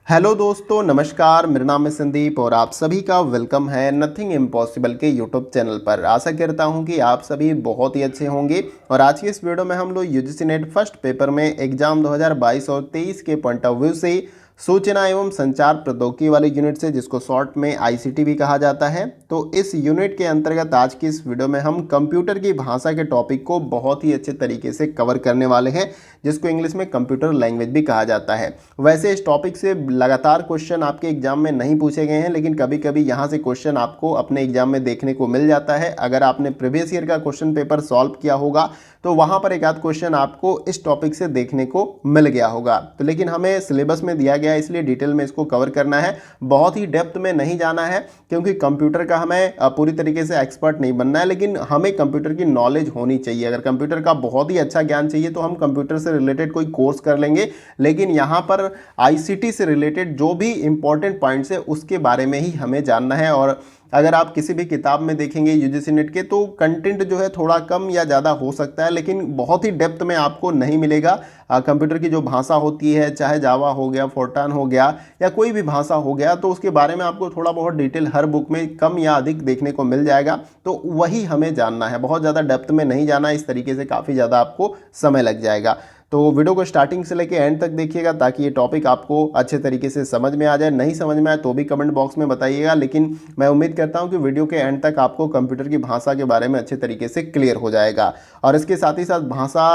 Hello दोस्तों, नमस्कार। मेरा नाम है संदीप और आप सभी का वेलकम है नथिंग इम्पॉसिबल के यूट्यूब चैनल पर। आशा करता हूं कि आप सभी बहुत ही अच्छे होंगे। और आज की इस वीडियो में हम लोग यूजीसी नेट फर्स्ट पेपर में एग्जाम 2022 और 23 के पॉइंट ऑफ व्यू से सूचना एवं संचार प्रौद्योगिकी वाले यूनिट से, जिसको शॉर्ट में आईसीटी भी कहा जाता है, तो इस यूनिट के अंतर्गत आज की इस वीडियो में हम कंप्यूटर की भाषा के टॉपिक को बहुत ही अच्छे तरीके से कवर करने वाले हैं, जिसको इंग्लिश में कंप्यूटर लैंग्वेज भी कहा जाता है। वैसे इस टॉपिक से लगातार क्वेश्चन आपके एग्जाम में नहीं पूछे गए हैं, लेकिन कभी कभी यहाँ से क्वेश्चन आपको अपने एग्जाम में देखने को मिल जाता है। अगर आपने प्रीवियस ईयर का क्वेश्चन पेपर सॉल्व किया होगा तो वहाँ पर एक आध क्वेश्चन आपको इस टॉपिक से देखने को मिल गया होगा। तो लेकिन हमें सिलेबस में दिया गया है, इसलिए डिटेल में इसको कवर करना है। बहुत ही डेप्थ में नहीं जाना है, क्योंकि कंप्यूटर का हमें पूरी तरीके से एक्सपर्ट नहीं बनना है, लेकिन हमें कंप्यूटर की नॉलेज होनी चाहिए। अगर कंप्यूटर का बहुत ही अच्छा ज्ञान चाहिए तो हम कंप्यूटर से रिलेटेड कोई कोर्स कर लेंगे, लेकिन यहाँ पर आईसीटी से रिलेटेड जो भी इंपॉर्टेंट पॉइंट्स है उसके बारे में ही हमें जानना है। और अगर आप किसी भी किताब में देखेंगे यूजीसी नेट के, तो कंटेंट जो है थोड़ा कम या ज़्यादा हो सकता है, लेकिन बहुत ही डेप्थ में आपको नहीं मिलेगा। कंप्यूटर की जो भाषा होती है, चाहे जावा हो गया, फोर्टान हो गया, या कोई भी भाषा हो गया, तो उसके बारे में आपको थोड़ा बहुत डिटेल हर बुक में कम या अधिक देखने को मिल जाएगा। तो वही हमें जानना है, बहुत ज़्यादा डेप्थ में नहीं जाना। इस तरीके से काफ़ी ज़्यादा आपको समय लग जाएगा। तो वीडियो को स्टार्टिंग से लेकर एंड तक देखिएगा, ताकि ये टॉपिक आपको अच्छे तरीके से समझ में आ जाए। नहीं समझ में आए तो भी कमेंट बॉक्स में बताइएगा, लेकिन मैं उम्मीद करता हूं कि वीडियो के एंड तक आपको कंप्यूटर की भाषा के बारे में अच्छे तरीके से क्लियर हो जाएगा। और इसके साथ ही साथ भाषा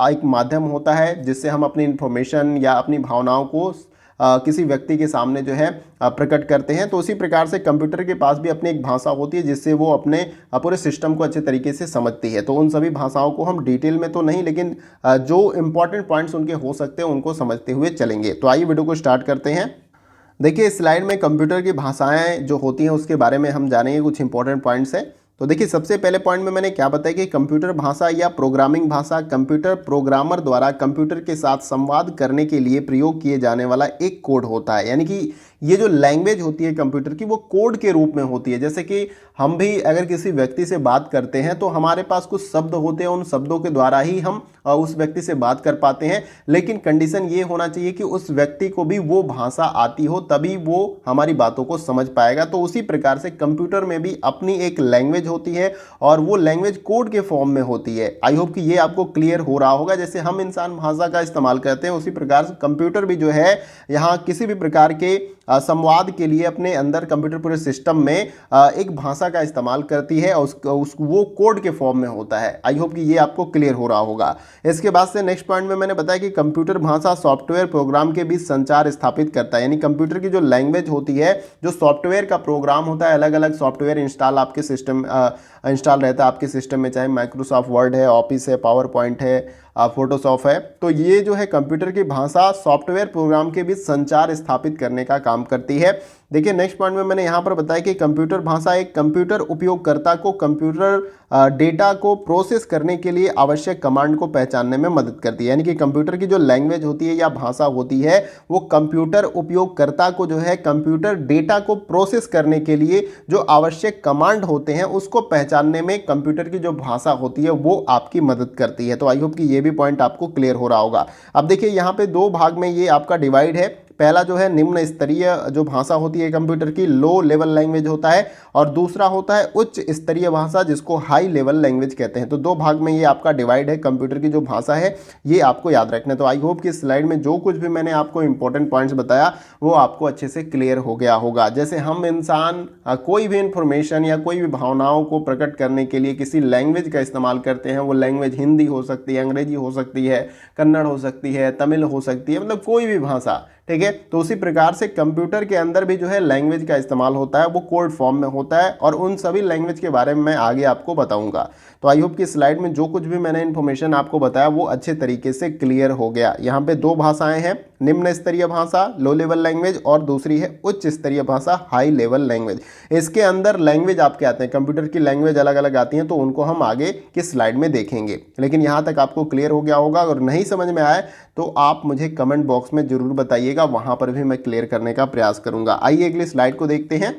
एक माध्यम होता है जिससे हम अपनी इंफॉर्मेशन या अपनी भावनाओं को किसी व्यक्ति के सामने जो है प्रकट करते हैं। तो उसी प्रकार से कंप्यूटर के पास भी अपनी एक भाषा होती है, जिससे वो अपने पूरे सिस्टम को अच्छे तरीके से समझती है। तो उन सभी भाषाओं को हम डिटेल में तो नहीं, लेकिन जो इंपॉर्टेंट पॉइंट्स उनके हो सकते हैं उनको समझते हुए चलेंगे। तो आइए वीडियो को स्टार्ट करते हैं। देखिए, इस स्लाइड में कंप्यूटर की भाषाएं जो होती हैं उसके बारे में हम जानेंगे, कुछ इंपॉर्टेंट पॉइंट्स हैं। तो देखिए, सबसे पहले पॉइंट में मैंने क्या बताया कि कंप्यूटर भाषा या प्रोग्रामिंग भाषा कंप्यूटर प्रोग्रामर द्वारा कंप्यूटर के साथ संवाद करने के लिए प्रयोग किए जाने वाला एक कोड होता है। यानी कि ये जो लैंग्वेज होती है कंप्यूटर की, वो कोड के रूप में होती है। जैसे कि हम भी अगर किसी व्यक्ति से बात करते हैं तो हमारे पास कुछ शब्द होते हैं, उन शब्दों के द्वारा ही हम उस व्यक्ति से बात कर पाते हैं। लेकिन कंडीशन ये होना चाहिए कि उस व्यक्ति को भी वो भाषा आती हो, तभी वो हमारी बातों को समझ पाएगा। तो उसी प्रकार से कंप्यूटर में भी अपनी एक लैंग्वेज होती है, और वो लैंग्वेज कोड के फॉर्म में होती है। आई होप कि ये आपको क्लियर हो रहा होगा। जैसे हम इंसान भाषा का इस्तेमाल करते हैं, उसी प्रकार से कंप्यूटर भी जो है यहाँ किसी भी प्रकार के संवाद के लिए अपने अंदर कंप्यूटर पूरे सिस्टम में एक भाषा का इस्तेमाल करती है, और वो कोड के फॉर्म में होता है। आई होप कि ये आपको क्लियर हो रहा होगा। इसके बाद से नेक्स्ट पॉइंट में मैंने बताया कि कंप्यूटर भाषा सॉफ्टवेयर प्रोग्राम के बीच संचार स्थापित करता है। यानी कंप्यूटर की जो लैंग्वेज होती है, जो सॉफ्टवेयर का प्रोग्राम होता है, अलग अलग सॉफ्टवेयर इंस्टॉल आपके सिस्टम इंस्टॉल रहता है आपके सिस्टम में, चाहे माइक्रोसॉफ्ट वर्ड है, ऑफिस है, पावर पॉइंट है, फोटोशॉप है। तो ये जो है कंप्यूटर की भाषा सॉफ्टवेयर प्रोग्राम के बीच संचार स्थापित करने का काम करती है। देखिए, नेक्स्ट पॉइंट में मैंने यहाँ पर बताया कि कंप्यूटर भाषा एक कंप्यूटर उपयोगकर्ता को कंप्यूटर डेटा को प्रोसेस करने के लिए आवश्यक कमांड को पहचानने में मदद करती है। यानी कि कंप्यूटर की जो लैंग्वेज होती है या भाषा होती है, वो कंप्यूटर उपयोगकर्ता को जो है कंप्यूटर डेटा को प्रोसेस करने के लिए जो आवश्यक कमांड होते हैं उसको पहचानने में कंप्यूटर की जो भाषा होती है वो आपकी मदद करती है। तो आई होप कि ये भी पॉइंट आपको क्लियर हो रहा होगा। अब देखिए, यहाँ पे दो भाग में ये आपका डिवाइड है। पहला जो है निम्न स्तरीय जो भाषा होती है कंप्यूटर की, लो लेवल लैंग्वेज होता है, और दूसरा होता है उच्च स्तरीय भाषा, जिसको हाई लेवल लैंग्वेज कहते हैं। तो दो भाग में ये आपका डिवाइड है कंप्यूटर की जो भाषा है, ये आपको याद रखना है। तो आई होप कि स्लाइड में जो कुछ भी मैंने आपको इंपॉर्टेंट पॉइंट्स बताया वो आपको अच्छे से क्लियर हो गया होगा। जैसे हम इंसान कोई भी इंफॉर्मेशन या कोई भी भावनाओं को प्रकट करने के लिए किसी लैंग्वेज का इस्तेमाल करते हैं। वो लैंग्वेज हिंदी हो सकती है, अंग्रेजी हो सकती है, कन्नड़ हो सकती है, तमिल हो सकती है, मतलब कोई भी भाषा, ठीक है। तो उसी प्रकार से कंप्यूटर के अंदर भी जो है लैंग्वेज का इस्तेमाल होता है, वो कोड फॉर्म में होता है, और उन सभी लैंग्वेज के बारे में मैं आगे आपको बताऊंगा। तो आई होप कि स्लाइड में जो कुछ भी मैंने इन्फॉर्मेशन आपको बताया वो अच्छे तरीके से क्लियर हो गया। यहाँ पे दो भाषाएं हैं, निम्न स्तरीय भाषा लो लेवल लैंग्वेज, और दूसरी है उच्च स्तरीय भाषा हाई लेवल लैंग्वेज। इसके अंदर लैंग्वेज आपके आते हैं, कंप्यूटर की लैंग्वेज अलग अलग आती हैं, तो उनको हम आगे की स्लाइड में देखेंगे। लेकिन यहाँ तक आपको क्लियर हो गया होगा। अगर नहीं समझ में आए तो आप मुझे कमेंट बॉक्स में जरूर बताइएगा, वहां पर भी मैं क्लियर करने का प्रयास करूंगा। आइए अगली स्लाइड को देखते हैं।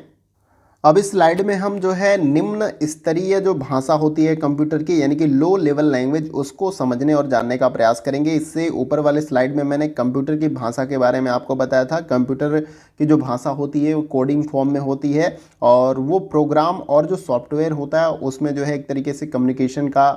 अब इस स्लाइड में हम जो है निम्न स्तरीय जो भाषा होती है कंप्यूटर की, यानी कि लो लेवल लैंग्वेज, उसको समझने और जानने का प्रयास करेंगे। इससे ऊपर वाले स्लाइड में मैंने कंप्यूटर की भाषा के बारे में आपको बताया था। कंप्यूटर की जो भाषा होती है वो कोडिंग फॉर्म में होती है, और वो प्रोग्राम और जो सॉफ्टवेयर होता है उसमें जो है एक तरीके से कम्युनिकेशन का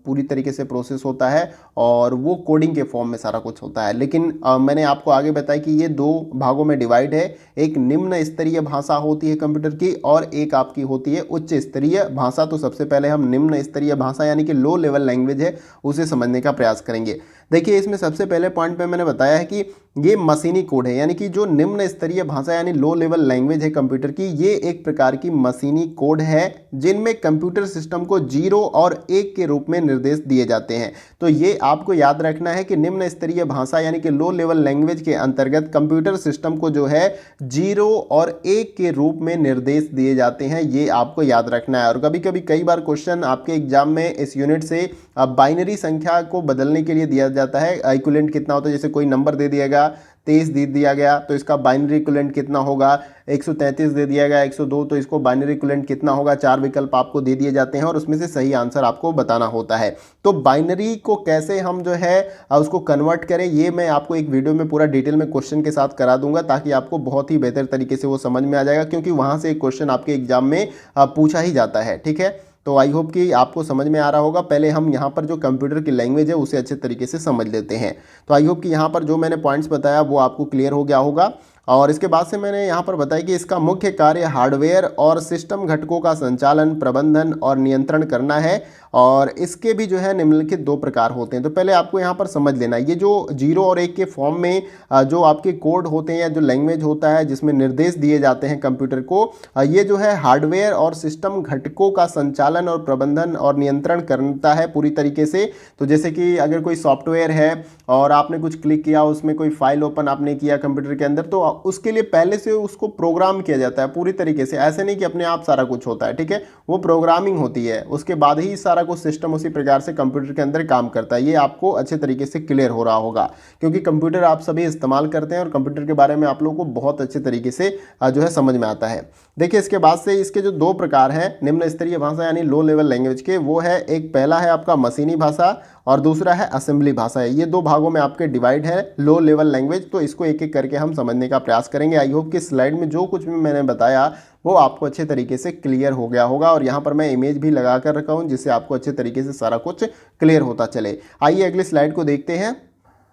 पूरी तरीके से प्रोसेस होता है, और वो कोडिंग के फॉर्म में सारा कुछ होता है। लेकिन मैंने आपको आगे बताया कि ये दो भागों में डिवाइड है। एक निम्न स्तरीय भाषा होती है कंप्यूटर की, और एक आपकी होती है उच्च स्तरीय भाषा। तो सबसे पहले हम निम्न स्तरीय भाषा यानी कि लो लेवल लैंग्वेज है उसे समझने का प्रयास करेंगे। देखिए, इसमें सबसे पहले पॉइंट पे मैंने बताया है कि ये मशीनी कोड है, यानी कि जो निम्न स्तरीय भाषा यानी लो लेवल लैंग्वेज है कंप्यूटर की, ये एक प्रकार की मशीनी कोड है जिनमें कंप्यूटर सिस्टम को 0 और 1 के रूप में निर्देश दिए जाते हैं। तो ये आपको याद रखना है कि निम्न स्तरीय भाषा यानी कि लो लेवल लैंग्वेज के अंतर्गत कंप्यूटर सिस्टम को जो है 0 और 1 के रूप में निर्देश दिए जाते हैं, ये आपको याद रखना है। और कभी कभी कई बार क्वेश्चन आपके एग्जाम में इस यूनिट से बाइनरी संख्या को बदलने के लिए दिया जाता है। इक्विवेलेंट कितना होता है, जैसे कोई नंबर दे दिया गया 23 दे दिया गया तो इसका बाइनरी इक्विवेलेंट कितना होगा, 133 दे दिया गया 102 तो इसको बाइनरी इक्विवेलेंट कितना होगा। 4 विकल्प आपको दे दिए जाते हैं और उसमें से सही आंसर आपको बताना होता है। तो बाइनरी को कैसे हम जो है उसको कन्वर्ट करें, ये मैं आपको एक वीडियो में पूरा डिटेल में क्वेश्चन के साथ करा दूंगा, ताकि आपको बहुत ही बेहतर तरीके से वो समझ में आ जाएगा, क्योंकि वहां से एक क्वेश्चन आपके एग्जाम में पूछा ही जाता है। ठीक है, तो आई होप कि आपको समझ में आ रहा होगा। पहले हम यहाँ पर जो कंप्यूटर की लैंग्वेज है उसे अच्छे तरीके से समझ लेते हैं। तो आई होप कि यहाँ पर जो मैंने पॉइंट्स बताया वो आपको क्लियर हो गया होगा। और इसके बाद से मैंने यहाँ पर बताया कि इसका मुख्य कार्य हार्डवेयर और सिस्टम घटकों का संचालन, प्रबंधन और नियंत्रण करना है, और इसके भी जो है निम्नलिखित 2 प्रकार होते हैं। तो पहले आपको यहाँ पर समझ लेना, ये जो 0 और 1 के फॉर्म में जो आपके कोड होते हैं या जो लैंग्वेज होता है जिसमें निर्देश दिए जाते हैं कंप्यूटर को, ये जो है हार्डवेयर और सिस्टम घटकों का संचालन और प्रबंधन और नियंत्रण करता है पूरी तरीके से। तो जैसे कि अगर कोई सॉफ्टवेयर है और आपने कुछ क्लिक किया, उसमें कोई फाइल ओपन आपने किया कंप्यूटर के अंदर, तो उसके लिए पहले से उसको प्रोग्राम किया जाता है पूरी तरीके से। ऐसे नहीं कि अपने आप सारा कुछ होता है, ठीक है, वो प्रोग्रामिंग होती है, उसके बाद ही सारा कुछ सिस्टम उसी प्रकार से कंप्यूटर के अंदर काम करता है। ये आपको अच्छे तरीके से क्लियर हो रहा होगा, क्योंकि कंप्यूटर आप सभी इस्तेमाल करते हैं और कंप्यूटर के बारे में आप लोगों को बहुत अच्छे तरीके से जो है समझ में आता है। देखिए, इसके बाद से इसके जो 2 प्रकार हैं निम्न स्तरीय भाषा यानी लो लेवल लैंग्वेज के, वो है, एक पहला है आपका मशीनी भाषा और दूसरा है असेंबली भाषा है। ये 2 भागों में आपके डिवाइड है लो लेवल लैंग्वेज। तो इसको एक एक करके हम समझने का प्रयास करेंगे। आई होप कि स्लाइड में जो कुछ भी मैंने बताया वो आपको अच्छे तरीके से क्लियर हो गया होगा, और यहाँ पर मैं इमेज भी लगा कर रखा हूँ जिससे आपको अच्छे तरीके से सारा कुछ क्लियर होता चले। आइए अगली स्लाइड को देखते हैं।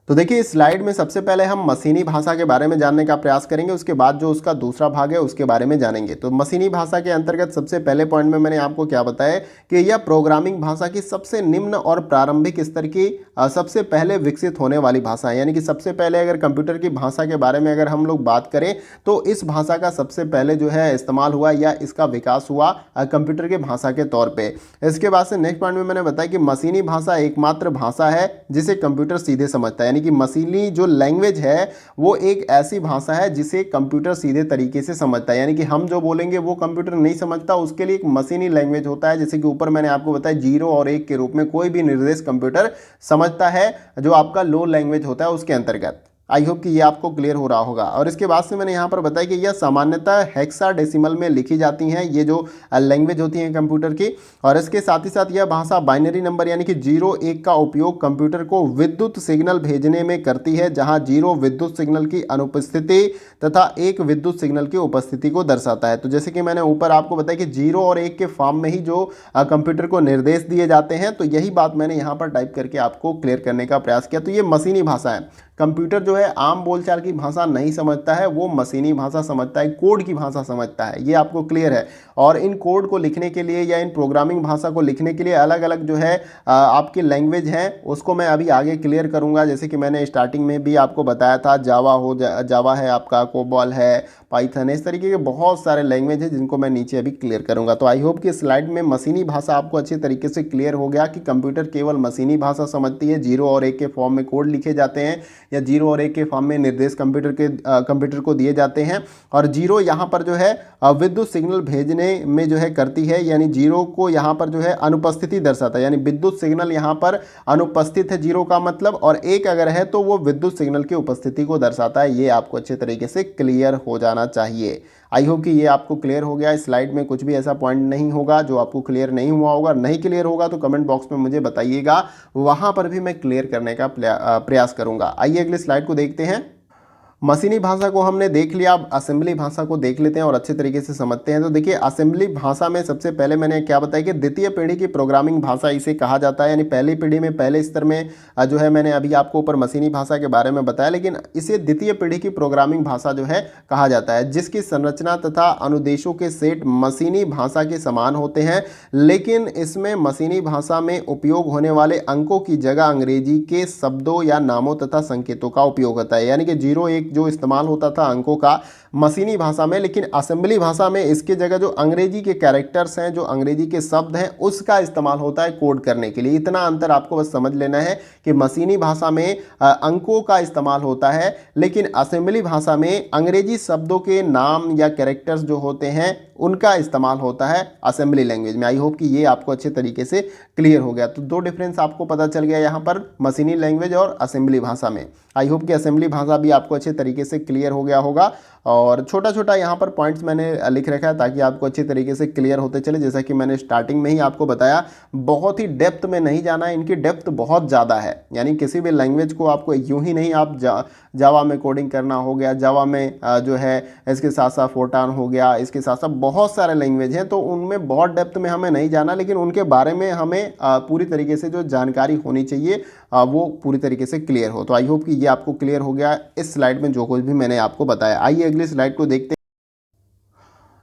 तो देखिए, इस स्लाइड में सबसे पहले हम मशीनी भाषा के बारे में जानने का प्रयास करेंगे, उसके बाद जो उसका दूसरा भाग है उसके बारे में जानेंगे। तो मशीनी भाषा के अंतर्गत सबसे पहले पॉइंट में मैंने आपको क्या बताया कि यह प्रोग्रामिंग भाषा की सबसे निम्न और प्रारंभिक स्तर की सबसे पहले विकसित होने वाली भाषा है। यानी कि सबसे पहले अगर कंप्यूटर की भाषा के बारे में अगर हम लोग बात करें तो इस भाषा का सबसे पहले जो है इस्तेमाल हुआ या इसका विकास हुआ कंप्यूटर के भाषा के तौर पर। इसके बाद से नेक्स्ट पॉइंट में मैंने बताया कि मशीनी भाषा एकमात्र भाषा है जिसे कंप्यूटर सीधे समझता है। यानी कि मशीनी जो लैंग्वेज है वो एक ऐसी भाषा है जिसे कंप्यूटर सीधे तरीके से समझता है। यानी कि हम जो बोलेंगे वो कंप्यूटर नहीं समझता, उसके लिए एक मशीनी लैंग्वेज होता है। जैसे कि ऊपर मैंने आपको बताया 0 और 1 के रूप में कोई भी निर्देश कंप्यूटर समझता है, जो आपका लो लैंग्वेज होता है उसके अंतर्गत। आई होप कि ये आपको क्लियर हो रहा होगा। और इसके बाद से मैंने यहाँ पर बताया कि यह सामान्यतः हेक्साडेसिमल में लिखी जाती हैं, ये जो लैंग्वेज होती है कंप्यूटर की। और इसके साथ ही साथ यह भाषा बाइनरी नंबर यानी कि 0-1 का उपयोग कंप्यूटर को विद्युत सिग्नल भेजने में करती है, जहाँ 0 विद्युत सिग्नल की अनुपस्थिति तथा 1 विद्युत सिग्नल की उपस्थिति को दर्शाता है। तो जैसे कि मैंने ऊपर आपको बताया कि 0 और 1 के फॉर्म में ही जो कंप्यूटर को निर्देश दिए जाते हैं, तो यही बात मैंने यहाँ पर टाइप करके आपको क्लियर करने का प्रयास किया। तो ये मशीनी भाषा है। कंप्यूटर जो है आम बोलचाल की भाषा नहीं समझता है, वो मशीनी भाषा समझता है, कोड की भाषा समझता है। ये आपको क्लियर है। और इन कोड को लिखने के लिए या इन प्रोग्रामिंग भाषा को लिखने के लिए अलग अलग जो है आपकी लैंग्वेज हैं, उसको मैं अभी आगे क्लियर करूंगा। जैसे कि मैंने स्टार्टिंग में भी आपको बताया था, जावा है आपका, कोबॉल है, पाइथन है, इस तरीके के बहुत सारे लैंग्वेज है जिनको मैं नीचे अभी क्लियर करूंगा। तो आई होप कि स्लाइड में मशीनी भाषा आपको अच्छे तरीके से क्लियर हो गया कि कंप्यूटर केवल मशीनी भाषा समझती है। 0 और 1 के फॉर्म में कोड लिखे जाते हैं या 0 और 1 के फॉर्म में निर्देश कंप्यूटर को दिए जाते हैं। और 0 यहाँ पर जो है विद्युत सिग्नल भेजने में जो है करती है, यानी 0 को यहाँ पर जो है अनुपस्थिति दर्शाता है, यानी विद्युत सिग्नल यहाँ पर अनुपस्थित है 0 का मतलब, और 1 अगर है तो वो विद्युत सिग्नल की उपस्थिति को दर्शाता है। ये आपको अच्छे तरीके से क्लियर हो जाना चाहिए। आई होप कि ये आपको क्लियर हो गया। इस स्लाइड में कुछ भी ऐसा पॉइंट नहीं होगा जो आपको क्लियर नहीं हुआ होगा। नहीं क्लियर होगा तो कमेंट बॉक्स में मुझे बताइएगा, वहाँ पर भी मैं क्लियर करने का प्रयास करूँगा। आइए अगले स्लाइड को देखते हैं। मशीनी भाषा को हमने देख लिया, अब असेंबली भाषा को देख लेते हैं और अच्छे तरीके से समझते हैं। तो देखिए असेंबली भाषा में सबसे पहले मैंने क्या बताया कि द्वितीय पीढ़ी की प्रोग्रामिंग भाषा इसे कहा जाता है, यानी पहली पीढ़ी में पहले स्तर में जो है मैंने अभी आपको ऊपर मशीनी भाषा के बारे में बताया, लेकिन इसे द्वितीय पीढ़ी की प्रोग्रामिंग भाषा जो है कहा जाता है, जिसकी संरचना तथा अनुदेशों के सेट मशीनी भाषा के समान होते हैं, लेकिन इसमें मशीनी भाषा में उपयोग होने वाले अंकों की जगह अंग्रेजी के शब्दों या नामों तथा संकेतों का उपयोग होता है। यानी कि 0 1 जो इस्तेमाल होता था अंकों का मशीनी भाषा में, लेकिन असेंबली भाषा में इसके जगह जो अंग्रेजी के कैरेक्टर्स हैं, जो अंग्रेजी के शब्द हैं, उसका इस्तेमाल होता है कोड करने के लिए। इतना अंतर आपको बस समझ लेना है कि मशीनी भाषा में अंकों का इस्तेमाल होता है, लेकिन असेंबली भाषा में अंग्रेजी शब्दों के नाम या कैरेक्टर्स जो होते हैं उनका इस्तेमाल होता है असेंबली लैंग्वेज में। आई होप कि ये आपको अच्छे तरीके से क्लियर हो गया। तो दो डिफरेंस आपको पता चल गया यहाँ पर मशीनी लैंग्वेज और असेंबली भाषा में। आई होप कि असेंबली भाषा भी आपको अच्छे तरीके से क्लियर हो गया होगा। और छोटा छोटा यहाँ पर पॉइंट्स मैंने लिख रखा है ताकि आपको अच्छे तरीके से क्लियर होते चले। जैसा कि मैंने स्टार्टिंग में ही आपको बताया, बहुत ही डेप्थ में नहीं जाना है, इनकी डेप्थ बहुत ज़्यादा है। यानी किसी भी लैंग्वेज को आपको यूं ही नहीं, आप जावा में कोडिंग करना हो गया, जावा में जो है इसके साथ साथ फोर्टान हो गया, इसके साथ साथ बहुत सारे लैंग्वेज हैं, तो उनमें बहुत डेप्थ में हमें नहीं जाना, लेकिन उनके बारे में हमें पूरी तरीके से जो जानकारी होनी चाहिए वो पूरी तरीके से क्लियर हो। तो आई होप कि ये आपको क्लियर हो गया इस स्लाइड में जो कुछ भी मैंने आपको बताया। आइए अगली स्लाइड को देखते हैं।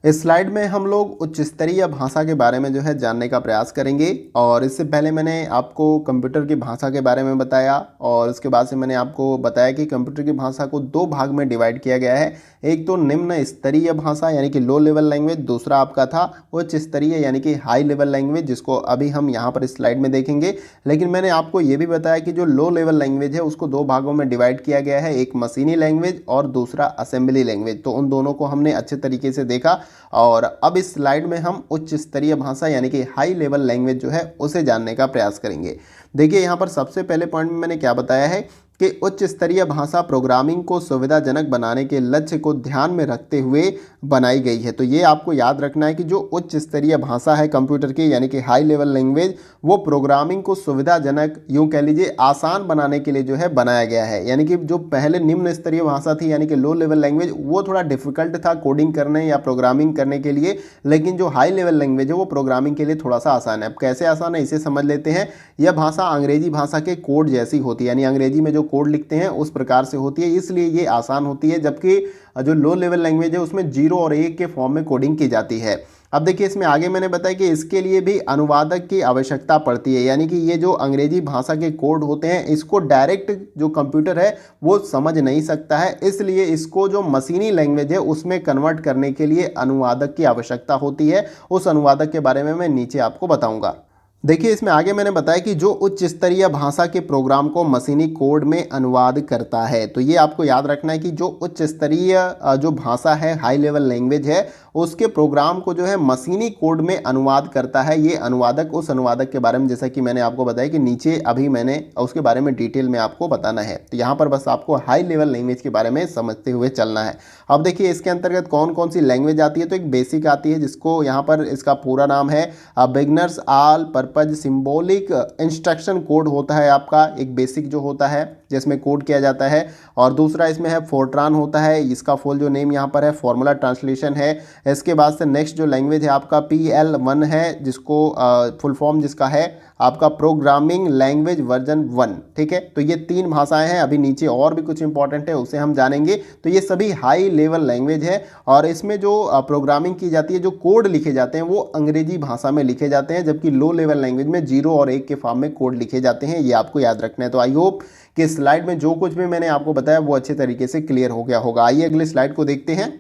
इस स्लाइड में हम लोग उच्च स्तरीय भाषा के बारे में जो है जानने का प्रयास करेंगे। और इससे पहले मैंने आपको कंप्यूटर की भाषा के बारे में बताया, और उसके बाद से मैंने आपको बताया कि कंप्यूटर की भाषा को दो भाग में डिवाइड किया गया है। एक तो निम्न स्तरीय भाषा यानी कि लो लेवल लैंग्वेज, दूसरा आपका था उच्च स्तरीय यानी कि हाई लेवल लैंग्वेज, जिसको अभी हम यहाँ पर इस स्लाइड में देखेंगे। लेकिन मैंने आपको ये भी बताया कि जो लो लेवल लैंग्वेज है उसको दो भागों में डिवाइड किया गया है, एक मशीनी लैंग्वेज और दूसरा असेंबली लैंग्वेज। तो उन दोनों को हमने अच्छे तरीके से देखा, और अब इस स्लाइड में हम उच्च स्तरीय भाषा यानी कि हाई लेवल लैंग्वेज जो है उसे जानने का प्रयास करेंगे। देखिए यहाँ पर सबसे पहले पॉइंट में मैंने क्या बताया है कि उच्च स्तरीय भाषा प्रोग्रामिंग को सुविधाजनक बनाने के लक्ष्य को ध्यान में रखते हुए बनाई गई है। तो ये आपको याद रखना है कि जो उच्च स्तरीय भाषा है कंप्यूटर की यानी कि हाई लेवल लैंग्वेज, वो प्रोग्रामिंग को सुविधाजनक, यूँ कह लीजिए आसान बनाने के लिए जो है बनाया गया है। यानी कि जो पहले निम्न स्तरीय भाषा थी यानी कि लो लेवल लैंग्वेज, वो थोड़ा डिफिकल्ट था कोडिंग करने या प्रोग्रामिंग करने के लिए, लेकिन जो हाई लेवल लैंग्वेज है वो प्रोग्रामिंग के लिए थोड़ा सा आसान है। अब कैसे आसान है इसे समझ लेते हैं। यह भाषा अंग्रेजी भाषा के कोड जैसी होती है, यानी अंग्रेजी में जो कोड लिखते हैं उस प्रकार से होती है, इसलिए ये आसान होती है। जबकि जो लो लेवल लैंग्वेज है उसमें 0 और 1 के फॉर्म में कोडिंग की जाती है। अब देखिए इसमें आगे मैंने बताया कि इसके लिए भी अनुवादक की आवश्यकता पड़ती है, यानी कि ये जो अंग्रेजी भाषा के कोड होते हैं इसको डायरेक्ट जो कंप्यूटर है वो समझ नहीं सकता है, इसलिए इसको जो मशीनी लैंग्वेज है उसमें कन्वर्ट करने के लिए अनुवादक की आवश्यकता होती है। उस अनुवादक के बारे में मैं नीचे आपको बताऊंगा। देखिए इसमें आगे मैंने बताया कि जो उच्च स्तरीय भाषा के प्रोग्राम को मशीनी कोड में अनुवाद करता है। तो ये आपको याद रखना है कि जो उच्च स्तरीय जो भाषा है, हाई लेवल लैंग्वेज है, उसके प्रोग्राम को जो है मशीनी कोड में अनुवाद करता है ये अनुवादक। उस अनुवादक के बारे में जैसा कि मैंने आपको बताया कि नीचे अभी मैंने उसके बारे में डिटेल में आपको बताना है। तो यहाँ पर बस आपको हाई लेवल लैंग्वेज के बारे में समझते हुए चलना है। अब देखिए इसके अंतर्गत कौन कौन सी लैंग्वेज आती है। तो एक बेसिक आती है जिसको यहाँ पर इसका पूरा नाम है beginners all purpose symbolic instruction code होता है आपका, एक बेसिक जो होता है जिसमें कोड किया जाता है। और दूसरा इसमें है फोर्ट्रान होता है, इसका फुल जो नेम यहाँ पर है फॉर्मूला ट्रांसलेशन है। इसके बाद से नेक्स्ट जो लैंग्वेज है आपका PL1 है, जिसको फुल फॉर्म जिसका है आपका प्रोग्रामिंग लैंग्वेज वर्जन 1। ठीक है, तो ये 3 भाषाएं हैं। अभी नीचे और भी कुछ इंपॉर्टेंट है उसे हम जानेंगे। तो ये सभी हाई लेवल लैंग्वेज है, और इसमें जो प्रोग्रामिंग की जाती है, जो कोड लिखे जाते हैं वो अंग्रेजी भाषा में लिखे जाते हैं, जबकि लो लेवल लैंग्वेज में 0 और 1 के फॉर्म में कोड लिखे जाते हैं। ये आपको याद रखना है। तो आई होप कि स्लाइड में जो कुछ भी मैंने आपको बताया वो अच्छे तरीके से क्लियर हो गया होगा। आइए अगले स्लाइड को देखते हैं।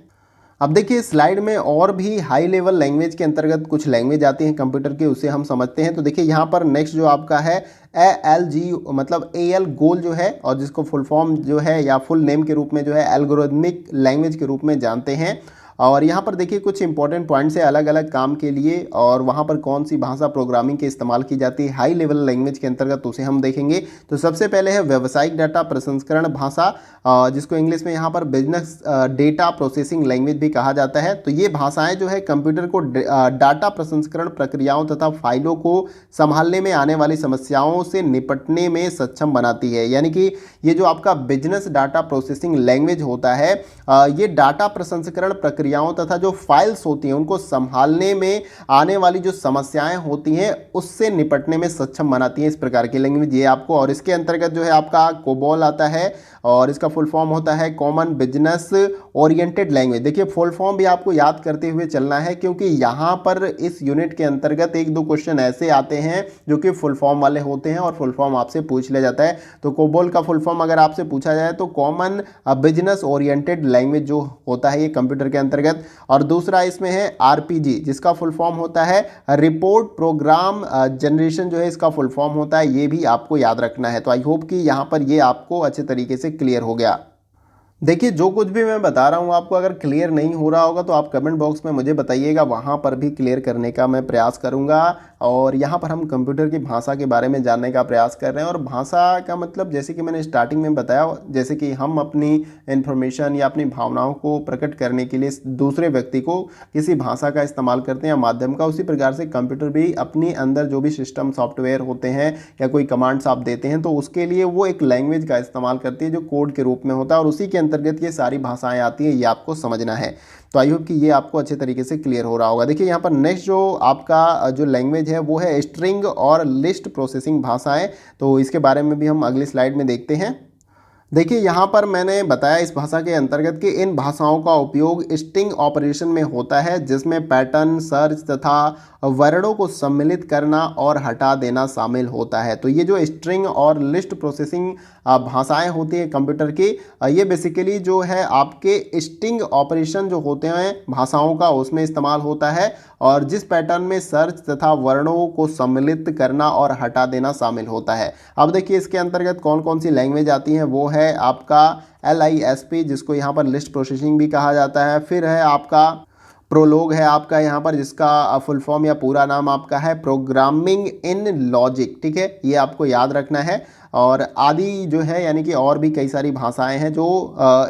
अब देखिए स्लाइड में और भी हाई लेवल लैंग्वेज के अंतर्गत कुछ लैंग्वेज आती हैं कंप्यूटर के, उसे हम समझते हैं। तो देखिए यहाँ पर नेक्स्ट जो आपका है ALG, मतलब AL गोल जो है, और जिसको फुल फॉर्म जो है या फुल नेम के रूप में जो है एल्गोरिथमिक लैंग्वेज के रूप में जानते हैं। और यहाँ पर देखिए कुछ इंपॉर्टेंट पॉइंट्स है अलग अलग काम के लिए, और वहाँ पर कौन सी भाषा प्रोग्रामिंग के इस्तेमाल की जाती है हाई लेवल लैंग्वेज के अंतर्गत, उसे हम देखेंगे। तो सबसे पहले है व्यावसायिक डाटा प्रसंस्करण भाषा, जिसको इंग्लिश में यहाँ पर बिजनेस डेटा प्रोसेसिंग लैंग्वेज भी कहा जाता है। तो ये भाषाएं जो है कंप्यूटर को डाटा प्रसंस्करण प्रक्रियाओं तथा फाइलों को संभालने में आने वाली समस्याओं से निपटने में सक्षम बनाती है। यानी कि ये जो आपका बिजनेस डाटा प्रोसेसिंग लैंग्वेज होता है, ये डाटा प्रसंस्करण प्रक्रियाओं तथा जो फाइल्स होती हैं उनको संभालने में आने वाली जो समस्याएं होती हैं उससे निपटने में सक्षम बनाती है इस प्रकार की लैंग्वेज ये आपको। और इसके अंतर्गत जो है आपका कोबोल आता है, और इसका फुल फॉर्म होता है कॉमन बिजनेस ओरिएंटेड लैंग्वेज। देखिए फुल फॉर्म भी आपको याद करते हुए चलना है, क्योंकि यहाँ पर इस यूनिट के अंतर्गत एक दो क्वेश्चन ऐसे आते हैं जो कि फुल फॉर्म वाले होते हैं और फुल फॉर्म आपसे पूछ लिया जाता है। तो कोबोल का फुल फॉर्म अगर आपसे पूछा जाए तो कॉमन बिजनेस ओरिएंटेड लैंग्वेज जो होता है ये कंप्यूटर के अंतर्गत। और दूसरा इसमें है आरपीजी, जिसका फुल फॉर्म होता है रिपोर्ट प्रोग्राम जनरेशन, जो है इसका फुल फॉर्म होता है, ये भी आपको याद रखना है। तो आई होप कि यहाँ पर ये आपको अच्छे तरीके से क्लियर हो गया। देखिए जो कुछ भी मैं बता रहा हूँ आपको अगर क्लियर नहीं हो रहा होगा तो आप कमेंट बॉक्स में मुझे बताइएगा, वहाँ पर भी क्लियर करने का मैं प्रयास करूँगा। और यहाँ पर हम कंप्यूटर की भाषा के बारे में जानने का प्रयास कर रहे हैं। और भाषा का मतलब जैसे कि मैंने स्टार्टिंग में बताया, जैसे कि हम अपनी इन्फॉर्मेशन या अपनी भावनाओं को प्रकट करने के लिए दूसरे व्यक्ति को किसी भाषा का इस्तेमाल करते हैं या माध्यम का, उसी प्रकार से कंप्यूटर भी अपने अंदर जो भी सिस्टम सॉफ्टवेयर होते हैं या कोई कमांड्स आप देते हैं तो उसके लिए वो एक लैंग्वेज का इस्तेमाल करती है जो कोड के रूप में होता है, और उसी के अंतर्गत ये सारी भाषाएं आती है, ये आपको समझना है। तो आई होप कि ये आपको अच्छे तरीके से क्लियर हो रहा होगा। देखिए यहाँ पर नेक्स्ट जो आपका जो लैंग्वेज है वो है स्ट्रिंग और लिस्ट प्रोसेसिंग भाषाएं। तो इसके बारे में भी हम अगली स्लाइड में देखते हैं। देखिए यहाँ पर मैंने बताया इस भाषा के अंतर्गत कि इन भाषाओं का उपयोग स्ट्रिंग ऑपरेशन में होता है, जिसमें पैटर्न सर्च तथा वर्णों को सम्मिलित करना और हटा देना शामिल होता है। तो ये जो स्ट्रिंग और लिस्ट प्रोसेसिंग भाषाएं होती हैं कंप्यूटर की, ये बेसिकली जो है आपके स्ट्रिंग ऑपरेशन जो होते हैं भाषाओं का उसमें इस्तेमाल होता है, और जिस पैटर्न में सर्च तथा वर्णों को सम्मिलित करना और हटा देना शामिल होता है। अब देखिए इसके अंतर्गत कौन कौन सी लैंग्वेज आती हैं, वो है आपका LISP, जिसको यहाँ पर लिस्ट प्रोसेसिंग भी कहा जाता है। फिर है आपका प्रोलोग है आपका यहाँ पर, जिसका फुल फॉर्म या पूरा नाम आपका है प्रोग्रामिंग इन लॉजिक, ठीक है, ये आपको याद रखना है। और आदि जो है यानी कि और भी कई सारी भाषाएं हैं जो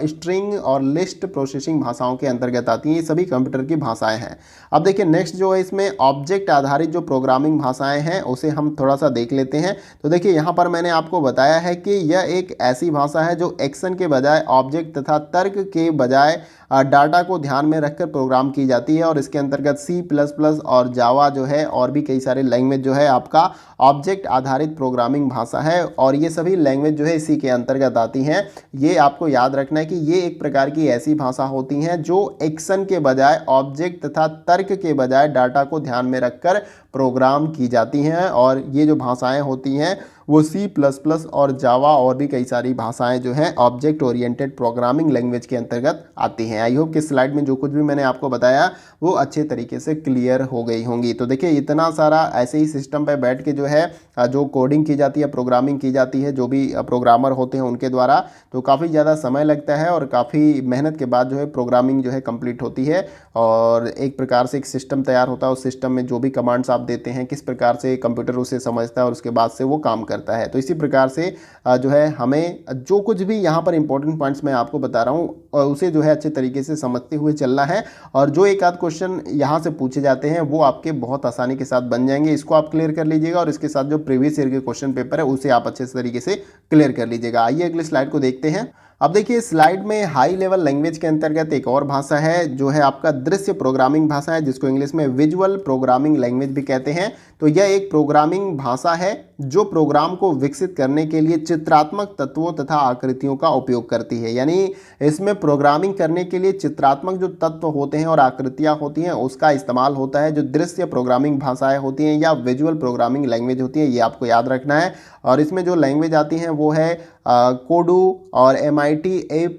स्ट्रिंग और लिस्ट प्रोसेसिंग भाषाओं के अंतर्गत आती हैं, ये सभी कंप्यूटर की भाषाएं हैं। अब देखिए नेक्स्ट जो है इसमें ऑब्जेक्ट आधारित जो प्रोग्रामिंग भाषाएं हैं उसे हम थोड़ा सा देख लेते हैं। तो देखिए यहाँ पर मैंने आपको बताया है कि यह एक ऐसी भाषा है जो एक्शन के बजाय ऑब्जेक्ट तथा तर्क के बजाय डाटा को ध्यान में रखकर प्रोग्राम की जाती है। और इसके अंतर्गत C++ और जावा जो है और भी कई सारे लैंग्वेज जो है आपका ऑब्जेक्ट आधारित प्रोग्रामिंग भाषा है, और ये सभी लैंग्वेज जो है इसी के अंतर्गत आती हैं। ये आपको याद रखना है कि ये एक प्रकार की ऐसी भाषा होती हैं जो एक्शन के बजाय ऑब्जेक्ट तथा तर्क के बजाय डाटा को ध्यान में रखकर प्रोग्राम की जाती हैं। और ये जो भाषाएं होती हैं वो C++ और जावा और भी कई सारी भाषाएं जो हैं ऑब्जेक्ट ओरिएंटेड प्रोग्रामिंग लैंग्वेज के अंतर्गत आती हैं। आई होप कि स्लाइड में जो कुछ भी मैंने आपको बताया वो अच्छे तरीके से क्लियर हो गई होंगी। तो देखिए इतना सारा ऐसे ही सिस्टम पे बैठ के जो है जो कोडिंग की जाती है, प्रोग्रामिंग की जाती है, जो भी प्रोग्रामर होते हैं उनके द्वारा, तो काफ़ी ज़्यादा समय लगता है और काफ़ी मेहनत के बाद जो है प्रोग्रामिंग जो है कंप्लीट होती है। और एक प्रकार से एक सिस्टम तैयार होता है, उस सिस्टम में जो भी कमांड्स आप देते हैं किस प्रकार से कंप्यूटर उसे समझता है और उसके बाद से वो काम करता है। तो इसी प्रकार से जो है हमें जो कुछ भी यहाँ पर इंपॉर्टेंट पॉइंट्स मैं आपको बता रहा हूँ उसे जो है अच्छे तरीके से समझते हुए चलना है। और जो एक आध क्वेश्चन यहाँ से पूछे जाते हैं वो आपके बहुत आसानी के साथ बन जाएंगे, इसको आप क्लियर कर लीजिएगा। और इसके साथ जो प्रीवियस ईयर के क्वेश्चन पेपर है उसे आप अच्छे तरीके से क्लियर कर लीजिएगा। आइए अगली स्लाइड को देखते हैं। अब देखिए स्लाइड में हाई लेवल लैंग्वेज के अंतर्गत एक और भाषा है जो है आपका दृश्य प्रोग्रामिंग भाषा है, जिसको इंग्लिश में विजुअल प्रोग्रामिंग लैंग्वेज भी कहते हैं। तो यह एक प्रोग्रामिंग भाषा है जो प्रोग्राम को विकसित करने के लिए चित्रात्मक तत्वों तथा आकृतियों का उपयोग करती है। यानी इसमें प्रोग्रामिंग करने के लिए चित्रात्मक जो तत्व होते हैं और आकृतियां होती हैं उसका इस्तेमाल होता है। जो दृश्य प्रोग्रामिंग भाषाएं होती हैं या विजुअल प्रोग्रामिंग लैंग्वेज होती है, ये आपको याद रखना है। और इसमें जो लैंग्वेज आती हैं वो है कोडू और MIT ऐप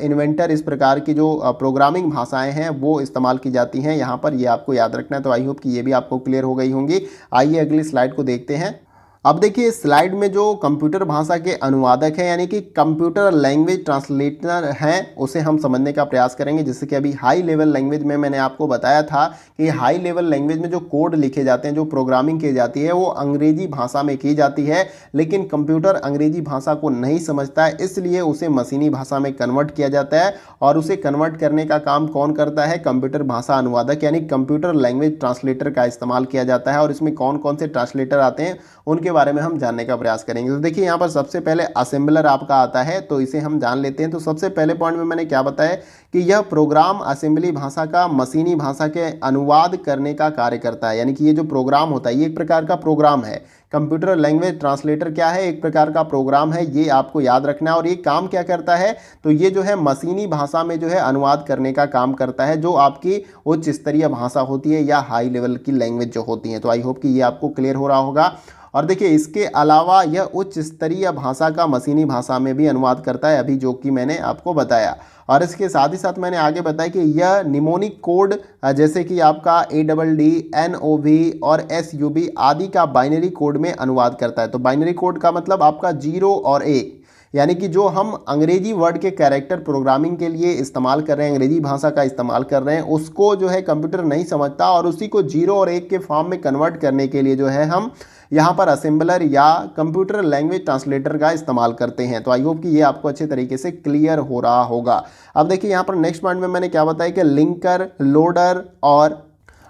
इन्वेंटर, इस प्रकार की जो प्रोग्रामिंग भाषाएं हैं वो इस्तेमाल की जाती हैं यहाँ पर, ये आपको याद रखना है। तो आई होप कि ये भी आपको क्लियर हो गई होंगी। आइए अगली स्लाइड को देखते हैं। अब देखिए स्लाइड में जो कंप्यूटर भाषा के अनुवादक हैं यानी कि कंप्यूटर लैंग्वेज ट्रांसलेटर हैं उसे हम समझने का प्रयास करेंगे। जैसे कि अभी हाई लेवल लैंग्वेज में मैंने आपको बताया था कि हाई लेवल लैंग्वेज में जो कोड लिखे जाते हैं, जो प्रोग्रामिंग की जाती है वो अंग्रेजी भाषा में की जाती है, लेकिन कंप्यूटर अंग्रेजी भाषा को नहीं समझता है, इसलिए उसे मशीनी भाषा में कन्वर्ट किया जाता है। और उसे कन्वर्ट करने का काम कौन करता है? कंप्यूटर भाषा अनुवादक यानी कंप्यूटर लैंग्वेज ट्रांसलेटर का इस्तेमाल किया जाता है। और इसमें कौन कौन से ट्रांसलेटर आते हैं उनके बारे में हम जानने का प्रयास करेंगे। तो देखिए यहाँ पर सबसे पहले असेंबलर आपका आता है, तो इसे हम जान लेते हैं। तो सबसे पहले पॉइंट में मैंने क्या बताया कि यह प्रोग्राम असेंबली भाषा का मशीनी भाषा के अनुवाद करने का कार्य करता है। यानी कि ये जो प्रोग्राम होता है ये एक प्रकार का प्रोग्राम है। कंप्यूटर लैंग्वेज ट्रांसलेटर क्या है? एक प्रकार का प्रोग्राम है, ये आपको याद रखना है। और ये काम क्या करता है? तो ये जो है मशीनी भाषा में जो है अनुवाद करने का काम करता है, जो आपकी उच्च स्तरीय भाषा होती है या हाई लेवल की लैंग्वेज जो होती है। तो आई होप कि ये आपको क्लियर हो रहा होगा। और देखिए इसके अलावा यह उच्च स्तरीय भाषा का मशीनी भाषा में भी अनुवाद करता है, अभी जो कि मैंने आपको बताया। और इसके साथ ही साथ मैंने आगे बताया कि यह निमोनिक कोड जैसे कि आपका ADD, NOV और SUB आदि का बाइनरी कोड में अनुवाद करता है। तो बाइनरी कोड का मतलब आपका 0 और 1, यानी कि जो हम अंग्रेजी वर्ड के कैरेक्टर प्रोग्रामिंग के लिए इस्तेमाल कर रहे हैं, अंग्रेजी भाषा का इस्तेमाल कर रहे हैं, उसको जो है कंप्यूटर नहीं समझता और उसी को 0 और 1 के फॉर्म में कन्वर्ट करने के लिए जो है हम यहाँ पर असेंबलर या कंप्यूटर लैंग्वेज ट्रांसलेटर का इस्तेमाल करते हैं। तो आई होप कि ये आपको अच्छे तरीके से क्लियर हो रहा होगा। अब देखिए यहाँ पर नेक्स्ट पॉइंट में मैंने क्या बताया कि लिंकर, लोडर और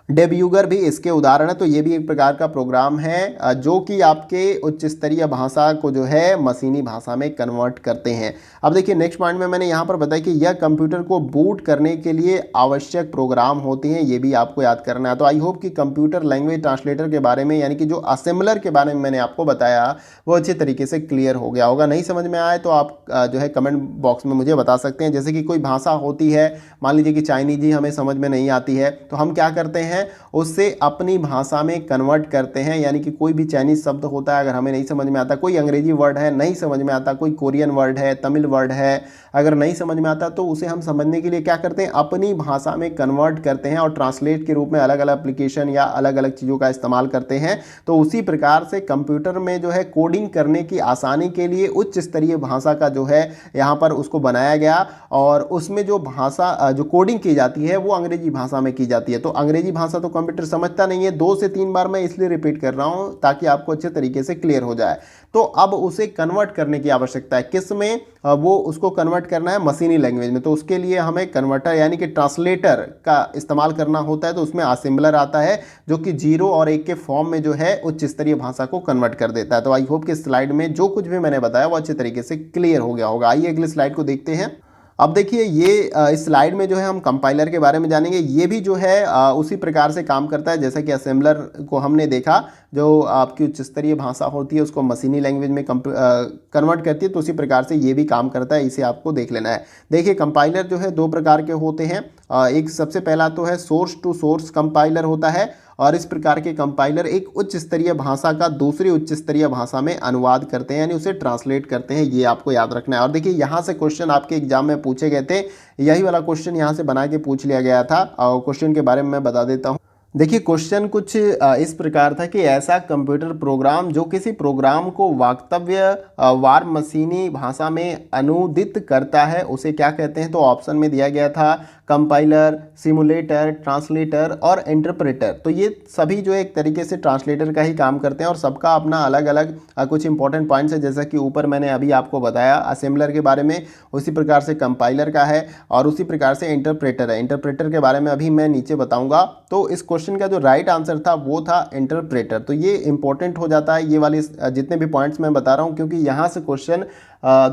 डेब्यूगर भी इसके उदाहरण है। तो ये भी एक प्रकार का प्रोग्राम है जो कि आपके उच्च स्तरीय भाषा को जो है मशीनी भाषा में कन्वर्ट करते हैं। अब देखिए नेक्स्ट पॉइंट में मैंने यहाँ पर बताया कि यह कंप्यूटर को बूट करने के लिए आवश्यक प्रोग्राम होते हैं, ये भी आपको याद करना है। तो आई होप कि कंप्यूटर लैंग्वेज ट्रांसलेटर के बारे में यानी कि जो असेंबलर के बारे में मैंने आपको बताया वो अच्छे तरीके से क्लियर हो गया होगा। नहीं समझ में आए तो आप जो है कमेंट बॉक्स में मुझे बता सकते हैं। जैसे कि कोई भाषा होती है, मान लीजिए कि चाइनीज ही हमें समझ में नहीं आती है, तो हम क्या करते हैं उससे अपनी भाषा में कन्वर्ट करते हैं। यानी कि कोई भी चाइनीज शब्द होता है अगर हमें नहीं समझ में आता, कोई अंग्रेजी वर्ड है नहीं समझ में आता, कोई कोरियन वर्ड है, तमिल वर्ड है, अगर नहीं समझ में आता तो उसे हम समझने के लिए क्या करते हैं? अपनी भाषा में कन्वर्ट करते हैं और ट्रांसलेट के रूप में अलग अलग एप्लीकेशन या अलग अलग चीज़ों का इस्तेमाल करते हैं। तो उसी प्रकार से कंप्यूटर में जो है कोडिंग करने की आसानी के लिए उच्च स्तरीय भाषा का जो है यहाँ पर उसको बनाया गया और उसमें जो भाषा जो कोडिंग की जाती है वो अंग्रेजी भाषा में की जाती है। तो अंग्रेजी भाषा तो कंप्यूटर समझता नहीं है। 2 से 3 बार मैं इसलिए रिपीट कर रहा हूँ ताकि आपको अच्छे तरीके से क्लियर हो जाए। तो अब उसे कन्वर्ट करने की आवश्यकता है, किस में? वो उसको कन्वर्ट करना है मशीनी लैंग्वेज में। तो उसके लिए हमें कन्वर्टर यानी कि ट्रांसलेटर का इस्तेमाल करना होता है। तो उसमें असेंबलर आता है जो कि 0 और 1 के फॉर्म में जो है उच्च स्तरीय भाषा को कन्वर्ट कर देता है। तो आई होप कि स्लाइड में जो कुछ भी मैंने बताया वो अच्छे तरीके से क्लियर हो गया होगा। आइए अगले स्लाइड को देखते हैं। अब देखिए ये इस स्लाइड में जो है हम कंपाइलर के बारे में जानेंगे। ये भी जो है उसी प्रकार से काम करता है जैसा कि असेंबलर को हमने देखा, जो आपकी उच्च स्तरीय भाषा होती है उसको मशीनी लैंग्वेज में कन्वर्ट करती है। तो उसी प्रकार से ये भी काम करता है, इसे आपको देख लेना है। देखिए कंपाइलर जो है 2 प्रकार के होते हैं। एक सबसे पहला तो है सोर्स टू सोर्स कंपाइलर होता है और इस प्रकार के कंपाइलर एक उच्च स्तरीय भाषा का दूसरी उच्च स्तरीय भाषा में अनुवाद करते हैं यानी उसे ट्रांसलेट करते हैं। ये आपको याद रखना है। और देखिए यहाँ से क्वेश्चन आपके एग्जाम में पूछे गए थे, यही वाला क्वेश्चन यहाँ से बना के पूछ लिया गया था और क्वेश्चन के बारे में मैं बता देता हूँ। देखिए क्वेश्चन कुछ इस प्रकार था कि ऐसा कंप्यूटर प्रोग्राम जो किसी प्रोग्राम को वाक्तव्य वार मशीनी भाषा में अनुदित करता है उसे क्या कहते हैं? तो ऑप्शन में दिया गया था कंपाइलर, सिमुलेटर, ट्रांसलेटर और इंटरप्रेटर। तो ये सभी जो एक तरीके से ट्रांसलेटर का ही काम करते हैं और सबका अपना अलग अलग कुछ इंपॉर्टेंट पॉइंट्स है। जैसा कि ऊपर मैंने अभी आपको बताया असेंबलर के बारे में, उसी प्रकार से कंपाइलर का है और उसी प्रकार से इंटरप्रेटर है। इंटरप्रेटर के बारे में अभी मैं नीचे बताऊंगा। तो इस क्वेश्चन का जो राइट आंसर था वो था इंटरप्रेटर। तो ये इंपॉर्टेंट हो जाता है ये वाले जितने भी पॉइंट्स मैं बता रहा हूँ, क्योंकि यहाँ से क्वेश्चन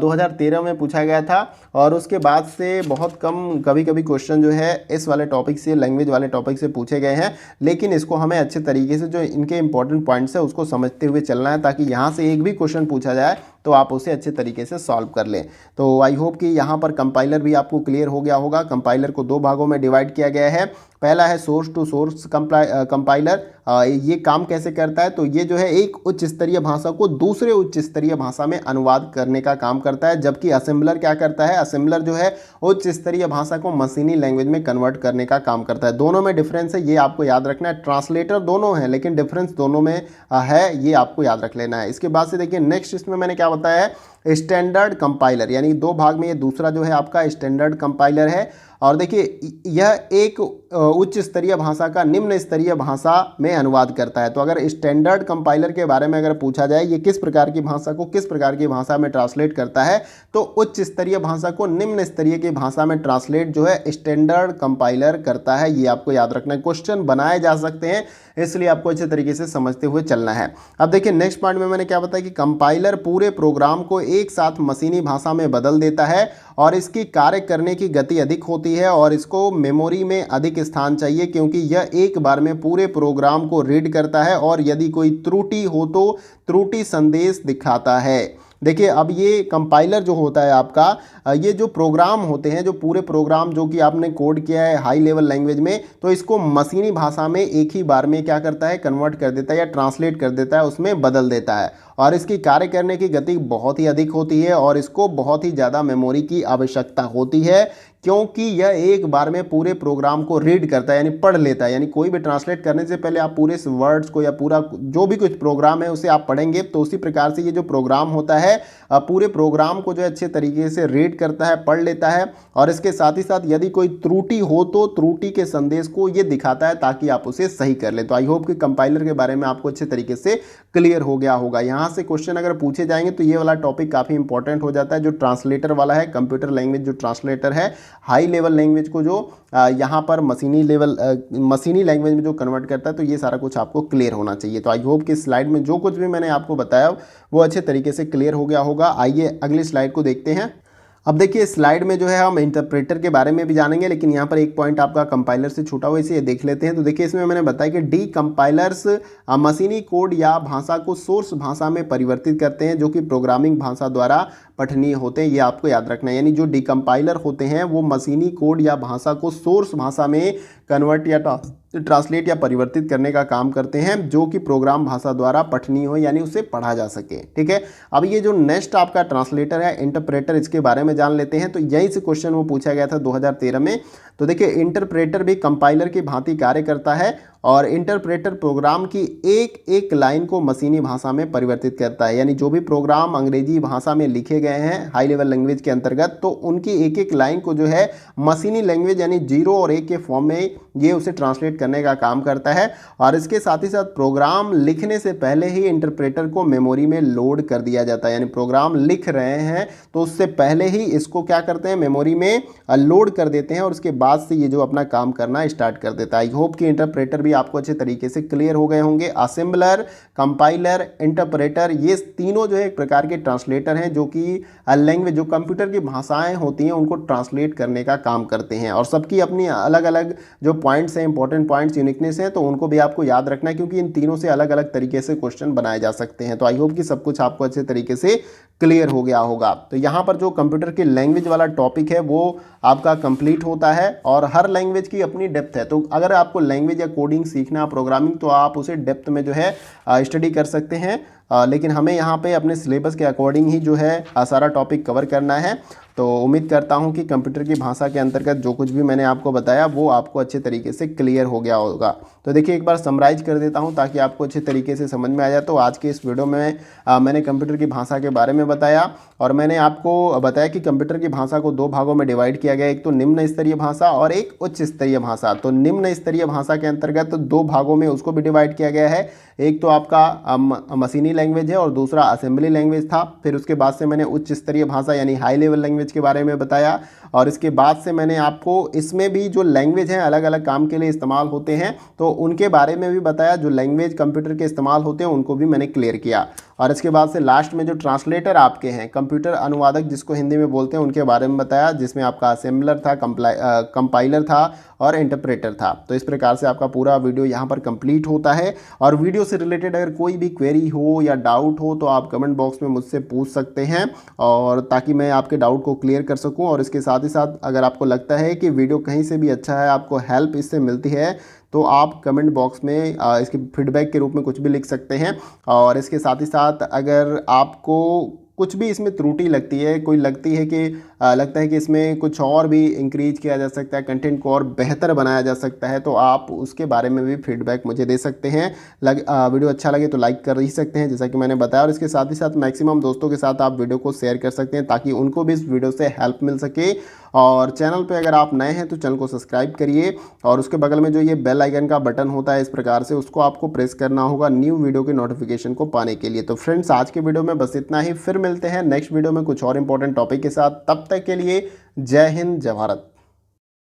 2013 में पूछा गया था और उसके बाद से बहुत कम कभी कभी क्वेश्चन जो है इस वाले टॉपिक से, लैंग्वेज वाले टॉपिक से पूछे गए हैं। लेकिन इसको हमें अच्छे तरीके से जो इनके इंपॉर्टेंट पॉइंट्स है उसको समझते हुए चलना है ताकि यहाँ से एक भी क्वेश्चन पूछा जाए तो आप उसे अच्छे तरीके से सॉल्व कर लें। तो आई होप कि यहाँ पर कंपाइलर भी आपको क्लियर हो गया होगा। कंपाइलर को 2 भागों में डिवाइड किया गया है। पहला है सोर्स टू सोर्स कंपाइलर। ये काम कैसे करता है? तो ये जो है एक उच्च स्तरीय भाषा को दूसरे उच्च स्तरीय भाषा में अनुवाद करने का का काम करता है, जबकि असेंबलर क्या करता है, असेंबलर जो है उच्च स्तरीय भाषा को मशीनी लैंग्वेज में कन्वर्ट करने का काम करता है। दोनों में डिफरेंस है, ये आपको याद रखना है। ट्रांसलेटर दोनों है लेकिन डिफरेंस दोनों में है, ये आपको याद रख लेना है। इसके बाद से देखिए नेक्स्ट इसमें मैंने क्या बताया है, स्टैंडर्ड कंपाइलर, यानी दो भाग में ये दूसरा जो है आपका स्टैंडर्ड कंपाइलर है। और देखिए यह एक उच्च स्तरीय भाषा का निम्न स्तरीय भाषा में अनुवाद करता है। तो अगर स्टैंडर्ड कंपाइलर के बारे में अगर पूछा जाए, ये किस प्रकार की भाषा को किस प्रकार की भाषा में ट्रांसलेट करता है, तो उच्च स्तरीय भाषा को निम्न स्तरीय की भाषा में ट्रांसलेट जो है स्टैंडर्ड कंपाइलर करता है। ये आपको याद रखना है, क्वेश्चन बनाए जा सकते हैं, इसलिए आपको अच्छे तरीके से समझते हुए चलना है। अब देखिए नेक्स्ट पॉइंट में मैंने क्या बताया कि कंपाइलर पूरे प्रोग्राम को एक साथ मशीनी भाषा में बदल देता है और इसकी कार्य करने की गति अधिक होती है और इसको मेमोरी में अधिक स्थान चाहिए, क्योंकि यह एक बार में पूरे प्रोग्राम को रीड करता है और यदि कोई त्रुटि हो तो त्रुटि संदेश दिखाता है। देखिए अब ये कंपाइलर जो होता है आपका, ये जो प्रोग्राम होते हैं, जो पूरे प्रोग्राम जो कि आपने कोड किया है हाई लेवल लैंग्वेज में, तो इसको मशीनी भाषा में एक ही बार में क्या करता है, कन्वर्ट कर देता है या ट्रांसलेट कर देता है, उसमें बदल देता है। और इसकी कार्य करने की गति बहुत ही अधिक होती है और इसको बहुत ही ज़्यादा मेमोरी की आवश्यकता होती है, क्योंकि यह एक बार में पूरे प्रोग्राम को रीड करता है, यानी पढ़ लेता है। यानी कोई भी ट्रांसलेट करने से पहले आप पूरे वर्ड्स को या पूरा जो भी कुछ प्रोग्राम है उसे आप पढ़ेंगे, तो उसी प्रकार से ये जो प्रोग्राम होता है पूरे प्रोग्राम को जो अच्छे तरीके से रीड करता है, पढ़ लेता है और इसके साथ ही साथ यदि कोई त्रुटि हो तो त्रुटि के संदेश को ये दिखाता है ताकि आप उसे सही कर लें। तो आई होप कि कंपाइलर के बारे में आपको अच्छे तरीके से क्लियर हो गया होगा। यहाँ से क्वेश्चन अगर पूछे जाएंगे तो ये वाला टॉपिक काफ़ी इंपॉर्टेंट हो जाता है, जो ट्रांसलेटर वाला है, कंप्यूटर लैंग्वेज जो ट्रांसलेटर है, हाई लेवल लैंग्वेज को जो यहाँ पर मशीनी लैंग्वेज में जो कन्वर्ट करता है, तो ये सारा कुछ आपको क्लियर होना चाहिए। तो आई होप कि स्लाइड में जो कुछ भी मैंने आपको बताया वो अच्छे तरीके से क्लियर हो गया होगा। आइए अगली स्लाइड को देखते हैं। अब देखिए स्लाइड में जो है हम इंटरप्रेटर के बारे में भी जानेंगे, लेकिन यहाँ पर एक पॉइंट आपका कंपाइलर से छूटा हुआ, इसे देख लेते हैं। तो देखिए इसमें मैंने बताया कि डी कंपाइलर्स मशीनी कोड या भाषा को सोर्स भाषा में परिवर्तित करते हैं, जो कि प्रोग्रामिंग भाषा द्वारा पठनीय होते हैं। ये आपको याद रखना है, यानी जो डीकम्पाइलर होते हैं वो मशीनी कोड या भाषा को सोर्स भाषा में कन्वर्ट या ट्रांसलेट या परिवर्तित करने का काम करते हैं, जो कि प्रोग्राम भाषा द्वारा पठनीय हो, यानी उसे पढ़ा जा सके। ठीक है, अब ये जो नेक्स्ट आपका ट्रांसलेटर है इंटरप्रेटर, इसके बारे में जान लेते हैं। तो यहीं से क्वेश्चन वो पूछा गया था 2013 में। तो देखिए इंटरप्रेटर भी कंपाइलर की भांति कार्य करता है और इंटरप्रेटर प्रोग्राम की एक एक लाइन को मशीनी भाषा में परिवर्तित करता है, यानी जो भी प्रोग्राम अंग्रेजी भाषा में लिखे गए हैं हाई लेवल लैंग्वेज के अंतर्गत, तो उनकी एक एक लाइन को जो है मशीनी लैंग्वेज यानी 0 और 1 के फॉर्म में ये उसे ट्रांसलेट करने का काम करता है। और इसके साथ ही साथ प्रोग्राम लिखने से पहले ही इंटरप्रेटर को मेमोरी में लोड कर दिया जाता है, यानी प्रोग्राम लिख रहे हैं तो उससे पहले ही इसको क्या करते हैं, मेमोरी में लोड कर देते हैं और उसके बाद से ये जो अपना काम करना स्टार्ट कर देता है। आई होप कि इंटरप्रेटर भी आपको अच्छे तरीके से क्लियर हो गए होंगे। असेंबलर, कंपाइलर, इंटरप्रेटर, ये तीनों जो है एक प्रकार के ट्रांसलेटर हैं, जो कि लैंग्वेज जो कंप्यूटर की भाषाएं होती हैं उनको ट्रांसलेट करने का काम करते हैं। और सबकी अपनी अलग अलग जो पॉइंट्स हैं, इंपॉर्टेंट पॉइंट्स, यूनिकनेस हैं, तो उनको भी आपको याद रखना है, क्योंकि इन तीनों से अलग अलग तरीके से क्वेश्चन बनाए जा सकते हैं। तो आई होप कि सब कुछ आपको अच्छे तरीके से क्लियर हो गया होगा। तो यहाँ पर जो कंप्यूटर की लैंग्वेज वाला टॉपिक है वो आपका कंप्लीट होता है और हर लैंग्वेज की अपनी डेप्थ है। तो अगर आपको लैंग्वेज या कोडिंग सीखना, प्रोग्रामिंग, तो आप उसे डेप्थ में जो है स्टडी कर सकते हैं, लेकिन हमें यहाँ पे अपने सिलेबस के अकॉर्डिंग ही जो है सारा टॉपिक कवर करना है। तो उम्मीद करता हूँ कि कंप्यूटर की भाषा के अंतर्गत जो कुछ भी मैंने आपको बताया वो आपको अच्छे तरीके से क्लियर हो गया होगा। तो देखिए एक बार समराइज कर देता हूँ ताकि आपको अच्छे तरीके से समझ में आ जाए। तो आज के इस वीडियो में मैंने कंप्यूटर की भाषा के बारे में बताया और मैंने आपको बताया कि कंप्यूटर की भाषा को दो भागों में डिवाइड किया गया, एक तो निम्न स्तरीय भाषा और एक उच्च स्तरीय भाषा। तो निम्न स्तरीय भाषा के अंतर्गत दो भागों में उसको भी डिवाइड किया गया है, एक तो आपका मशीनी लैंग्वेज है और दूसरा असेंबली लैंग्वेज था। फिर उसके बाद से मैंने उच्च स्तरीय भाषा यानी हाई लेवल लैंग्वेज के बारे में बताया और इसके बाद से मैंने आपको इसमें भी जो लैंग्वेज हैं अलग अलग काम के लिए इस्तेमाल होते हैं तो उनके बारे में भी बताया। जो लैंग्वेज कंप्यूटर के इस्तेमाल होते हैं उनको भी मैंने क्लियर किया और इसके बाद से लास्ट में जो ट्रांसलेटर आपके हैं, कंप्यूटर अनुवादक जिसको हिंदी में बोलते हैं, उनके बारे में बताया, जिसमें आपका असेंबलर था, कंपाइलर था और इंटरप्रेटर था। तो इस प्रकार से आपका पूरा वीडियो यहाँ पर कंप्लीट होता है। और वीडियो से रिलेटेड अगर कोई भी क्वेरी हो या डाउट हो तो आप कमेंट बॉक्स में मुझसे पूछ सकते हैं, और ताकि मैं आपके डाउट को क्लियर कर सकूँ। और इसके साथ ही साथ अगर आपको लगता है कि वीडियो कहीं से भी अच्छा है, आपको हेल्प इससे मिलती है, तो आप कमेंट बॉक्स में इसके फीडबैक के रूप में कुछ भी लिख सकते हैं। और इसके साथ ही साथ अगर आपको कुछ भी इसमें त्रुटि लगती है, कोई लगती है कि लगता है कि इसमें कुछ और भी इंक्रीज किया जा सकता है, कंटेंट को और बेहतर बनाया जा सकता है, तो आप उसके बारे में भी फीडबैक मुझे दे सकते हैं। वीडियो अच्छा लगे तो लाइक कर ही सकते हैं जैसा कि मैंने बताया, और इसके साथ ही साथ मैक्सिमम दोस्तों के साथ आप वीडियो को शेयर कर सकते हैं ताकि उनको भी इस वीडियो से हेल्प मिल सके। और चैनल पे अगर आप नए हैं तो चैनल को सब्सक्राइब करिए, और उसके बगल में जो ये बेल आइकन का बटन होता है इस प्रकार से, उसको आपको प्रेस करना होगा न्यू वीडियो के नोटिफिकेशन को पाने के लिए। तो फ्रेंड्स, आज के वीडियो में बस इतना ही, फिर मिलते हैं नेक्स्ट वीडियो में कुछ और इंपॉर्टेंट टॉपिक के साथ। तब तक के लिए जय हिंद, जय भारत।